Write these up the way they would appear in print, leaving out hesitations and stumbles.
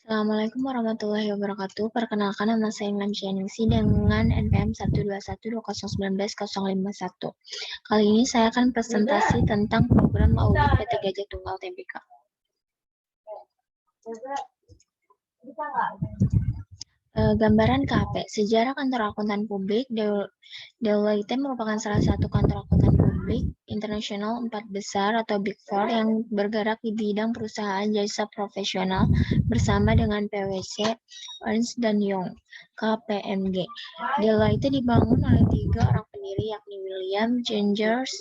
Assalamualaikum warahmatullahi wabarakatuh. Perkenalkan, nama saya Imran Syaningsi dengan NPM 1212019-051. Kali ini saya akan presentasi tentang program audit PT Gajah Tunggal Tbk. Gambaran KAP. Sejarah kantor akuntan publik. Deloitte merupakan salah satu kantor akuntan publik internasional 4 besar atau Big Four yang bergerak di bidang perusahaan jasa profesional bersama dengan PwC, Ernst & Young, KPMG. Deloitte dibangun oleh 3 orang pendiri, yakni William Gengers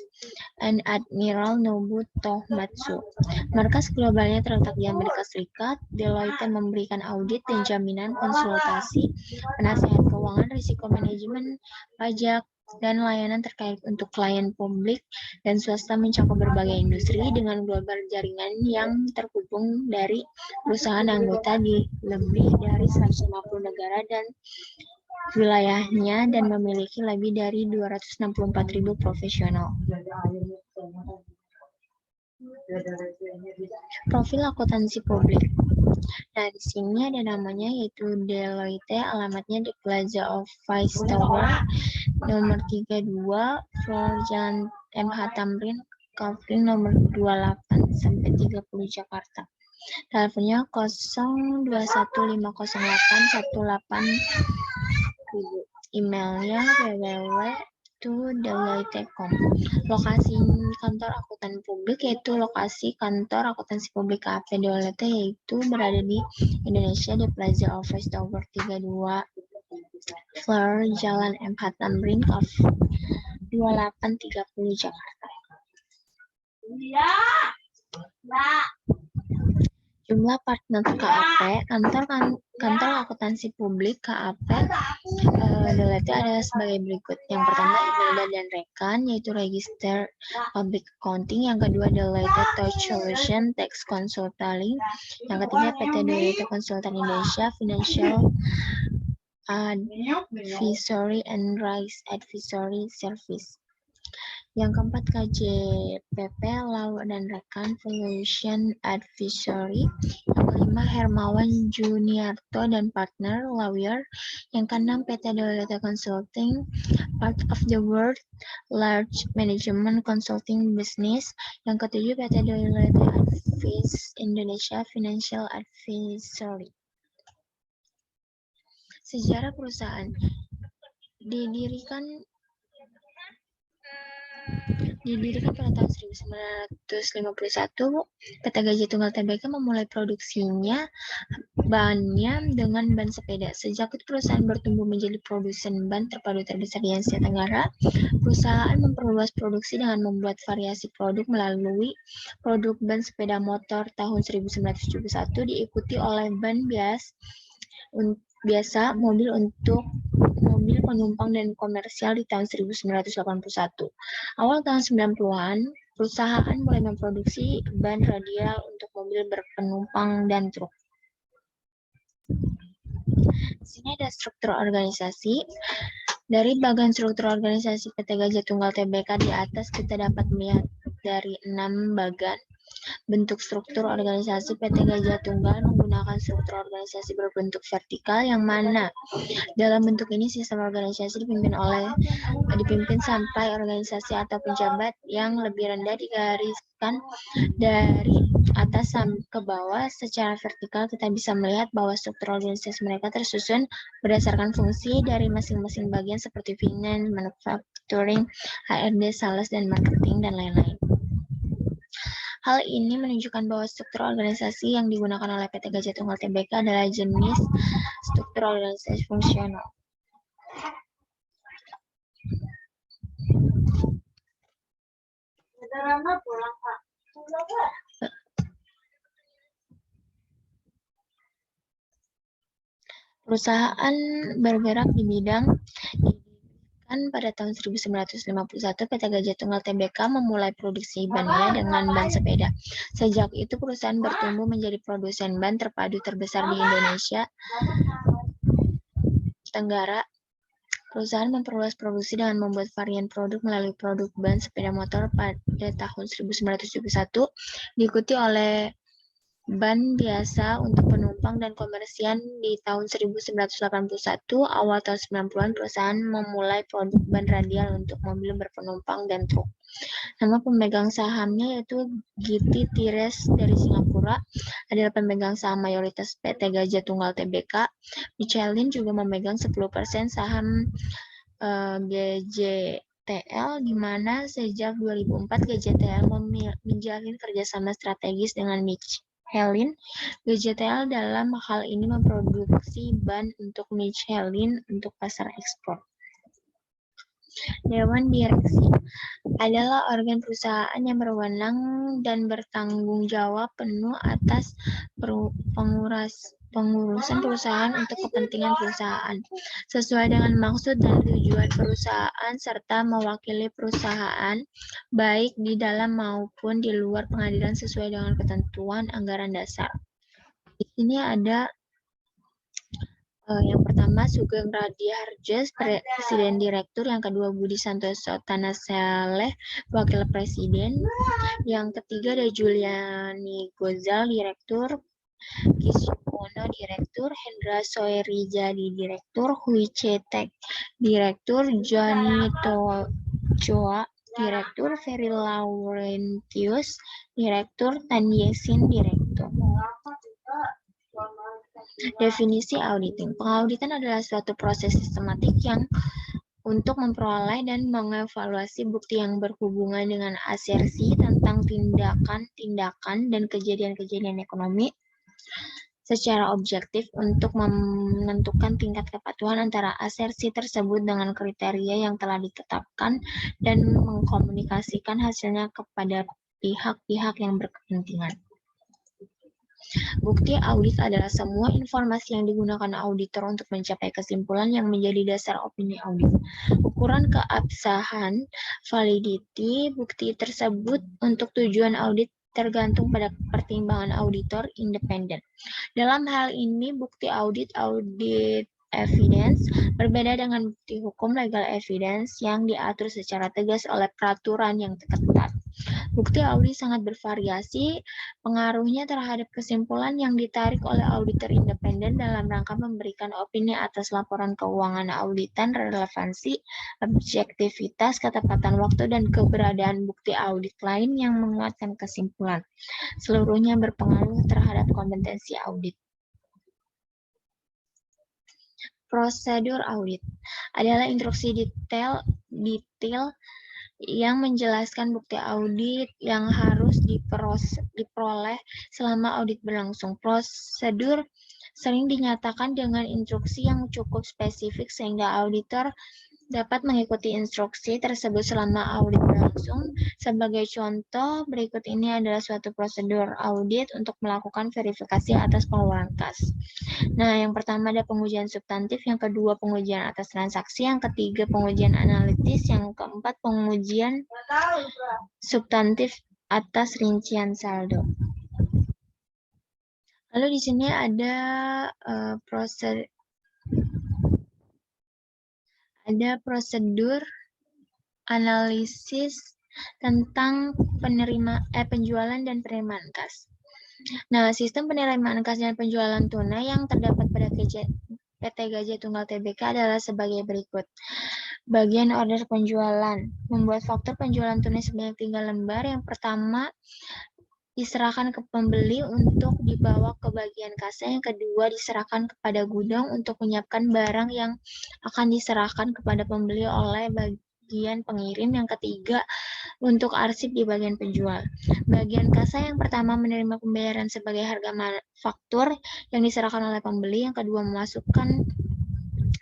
dan Admiral Nobu Tohmatsu. Markas globalnya terletak di Amerika Serikat. Deloitte memberikan audit dan jaminan, konsultasi, penasehat keuangan, risiko manajemen, pajak, dan layanan terkait untuk klien publik dan swasta mencakup berbagai industri dengan global jaringan yang terhubung dari perusahaan anggota di lebih dari 150 negara dan wilayahnya dan memiliki lebih dari 264.000 profesional. Profil akuntansi publik. Nah, di sini ada namanya yaitu Deloitte, alamatnya di Plaza of Vice Tower, nomor 32, floor Jalan MH Tamrin, Kavling nomor 28-30 Jakarta. Teleponnya 02150818. Emailnya www.deloitte.com. Lokasi kantor akuntan publik yaitu lokasi kantor akuntansi publik KAP Deloitte yaitu berada di Indonesia di Plaza of Vice Tower 32, floor Jalan MH Tamrin, Kavling 2830 Jakarta. Jumlah partner KAP, kantor akuntansi publik KAP Deloitte ada sebagai berikut. Yang pertama, Imelda dan rekan, yaitu Register Public Accounting. Yang kedua, Deloitte Touch Solution Tax Consulting. Yang ketiga, PT Deloitte Consultant Indonesia Financial Advisory and Risk Advisory Service. Yang keempat, KJPP Lau dan Rekan Valuation Advisory. Yang kelima, Hermawan Juniarto dan Partner Lawyer. Yang keenam, PT Deloitte Consulting, part of the world large management consulting business. Yang ketujuh, PT Deloitte Advice Indonesia Financial Advisory. Sejarah perusahaan. Didirikan pada tahun 1951, PT Gajah Tunggal Tbk memulai produksinya bannya dengan ban sepeda. Sejak itu perusahaan bertumbuh menjadi produsen ban terpadu terbesar di Asia Tenggara. Perusahaan memperluas produksi dengan membuat variasi produk melalui produk ban sepeda motor tahun 1971, diikuti oleh ban biasa mobil untuk mobil penumpang dan komersial di tahun 1981. Awal tahun 90-an, perusahaan mulai memproduksi ban radial untuk mobil berpenumpang dan truk. Di sini ada struktur organisasi. Dari bagian struktur organisasi PT Gajah Tunggal Tbk di atas kita dapat melihat dari 6 bagian. Bentuk struktur organisasi PT Gajah Tunggal menggunakan struktur organisasi berbentuk vertikal, yang mana dalam bentuk ini sistem organisasi dipimpin sampai organisasi atau pejabat yang lebih rendah digariskan dari atas ke bawah. Secara vertikal kita bisa melihat bahwa struktur organisasi mereka tersusun berdasarkan fungsi dari masing-masing bagian seperti finance, manufacturing, HRD, sales, dan marketing, dan lain-lain. Hal ini menunjukkan bahwa struktur organisasi yang digunakan oleh PT Gajah Tunggal Tbk adalah jenis struktur organisasi fungsional. Perusahaan bergerak di bidang pada tahun 1951, PT Gajah Tunggal Tbk memulai produksi bannya dengan ban sepeda. Sejak itu perusahaan bertumbuh menjadi produsen ban terpadu terbesar di Indonesia Tenggara. Perusahaan memperluas produksi dengan membuat varian produk melalui produk ban sepeda motor pada tahun 1971, diikuti oleh ban biasa untuk penumpang dan komersial di tahun 1981, awal tahun 90-an perusahaan memulai produk ban radial untuk mobil berpenumpang dan truk. Nama pemegang sahamnya yaitu GT Tires dari Singapura, adalah pemegang saham mayoritas PT Gajah Tunggal Tbk. Michelin juga memegang 10% saham GJTL, di mana sejak 2004 GJTL menjalin kerjasama strategis dengan Michelin. GJTL dalam hal ini memproduksi ban untuk Michelin untuk pasar ekspor. Dewan Direksi adalah organ perusahaan yang berwenang dan bertanggung jawab penuh atas pengurusan perusahaan untuk kepentingan perusahaan, sesuai dengan maksud dan tujuan perusahaan, serta mewakili perusahaan, baik di dalam maupun di luar pengadilan sesuai dengan ketentuan anggaran dasar. Di sini ada yang pertama Sugeng Radja, Presiden Direktur. Yang kedua Budi Santoso Tanaseleh, Wakil Presiden. Yang ketiga ada Juliani Gozal, Direktur. Kiswono, Direktur. Hendra Soerijadi, Direktur. Hui Cetek, Direktur. Joni Tojoa, Direktur. Ferry Laurentius, Direktur. Tan Yesin, Direktur. Definisi auditing. Pengauditan adalah suatu proses sistematik yang untuk memperoleh dan mengevaluasi bukti yang berhubungan dengan asersi tentang tindakan-tindakan dan kejadian-kejadian ekonomi secara objektif untuk menentukan tingkat kepatuhan antara asersi tersebut dengan kriteria yang telah ditetapkan dan mengkomunikasikan hasilnya kepada pihak-pihak yang berkepentingan. Bukti audit adalah semua informasi yang digunakan auditor untuk mencapai kesimpulan yang menjadi dasar opini audit. Ukuran keabsahan validity bukti tersebut untuk tujuan audit tergantung pada pertimbangan auditor independen. Dalam hal ini, bukti audit evidence berbeda dengan bukti hukum legal evidence yang diatur secara tegas oleh peraturan yang ketat. Bukti audit sangat bervariasi pengaruhnya terhadap kesimpulan yang ditarik oleh auditor independen dalam rangka memberikan opini atas laporan keuangan auditan, relevansi, objektivitas, ketepatan waktu, dan keberadaan bukti audit lain yang menguatkan kesimpulan. Seluruhnya berpengaruh terhadap kompetensi audit. Prosedur audit adalah instruksi detail yang menjelaskan bukti audit yang harus diperoleh selama audit berlangsung. Prosedur sering dinyatakan dengan instruksi yang cukup spesifik sehingga auditor dapat mengikuti instruksi tersebut selama audit berlangsung. Sebagai contoh, berikut ini adalah suatu prosedur audit untuk melakukan verifikasi atas pengeluaran kas. Nah, yang pertama ada pengujian substantif, yang kedua pengujian atas transaksi, yang ketiga pengujian analitis, yang keempat pengujian substantif atas rincian saldo. Lalu di sini ada prosedur analisis tentang penjualan dan penerimaan kas. Nah, sistem penerimaan kas dan penjualan tunai yang terdapat pada PT Gajah Tunggal Tbk adalah sebagai berikut. Bagian order penjualan. Membuat faktur penjualan tunai sebanyak 3 lembar. Yang pertama diserahkan ke pembeli untuk dibawa ke bagian kasa. Yang kedua diserahkan kepada gudang untuk menyiapkan barang yang akan diserahkan kepada pembeli oleh bagian pengirim. Yang ketiga untuk arsip di bagian penjual. Bagian kasa yang pertama menerima pembayaran sebagai harga faktur yang diserahkan oleh pembeli. Yang kedua memasukkan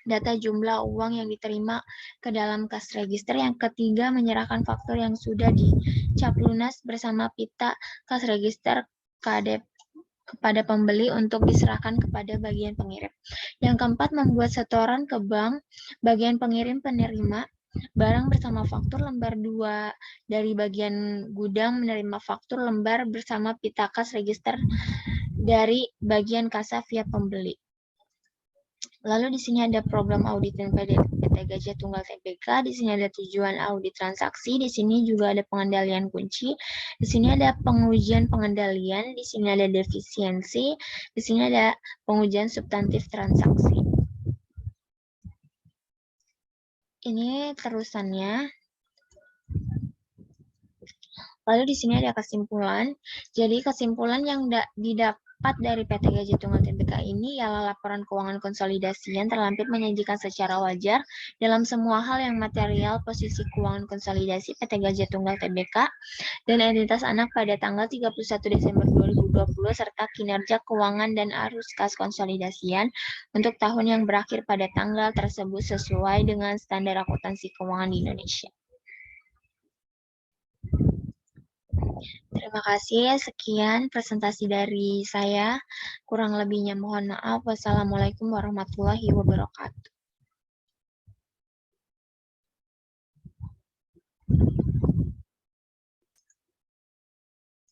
data jumlah uang yang diterima ke dalam kas register. Yang ketiga menyerahkan faktur yang sudah dicap lunas bersama pita kas register kepada pembeli untuk diserahkan kepada bagian pengirim. Yang keempat membuat setoran ke bank bagian pengirim penerima barang bersama faktur. Lembar 2 dari bagian gudang menerima faktur lembar bersama pita kas register dari bagian kasa via pembeli. Lalu di sini ada program audit dan PT Gajah Tunggal Tbk, di sini ada tujuan audit transaksi, di sini juga ada pengendalian kunci, di sini ada pengujian pengendalian, di sini ada defisiensi, di sini ada pengujian substantif transaksi. Ini terusannya. Lalu di sini ada kesimpulan. Jadi kesimpulan yang didapat dari PT Gajah Tunggal Tbk ini ialah laporan keuangan konsolidasi yang terlampir menyajikan secara wajar dalam semua hal yang material posisi keuangan konsolidasi PT Gajah Tunggal Tbk dan entitas anak pada tanggal 31 Desember 2020 serta kinerja keuangan dan arus kas konsolidasian untuk tahun yang berakhir pada tanggal tersebut sesuai dengan standar akuntansi keuangan di Indonesia. Terima kasih. Sekian presentasi dari saya. Kurang lebihnya mohon maaf. Wassalamualaikum warahmatullahi wabarakatuh.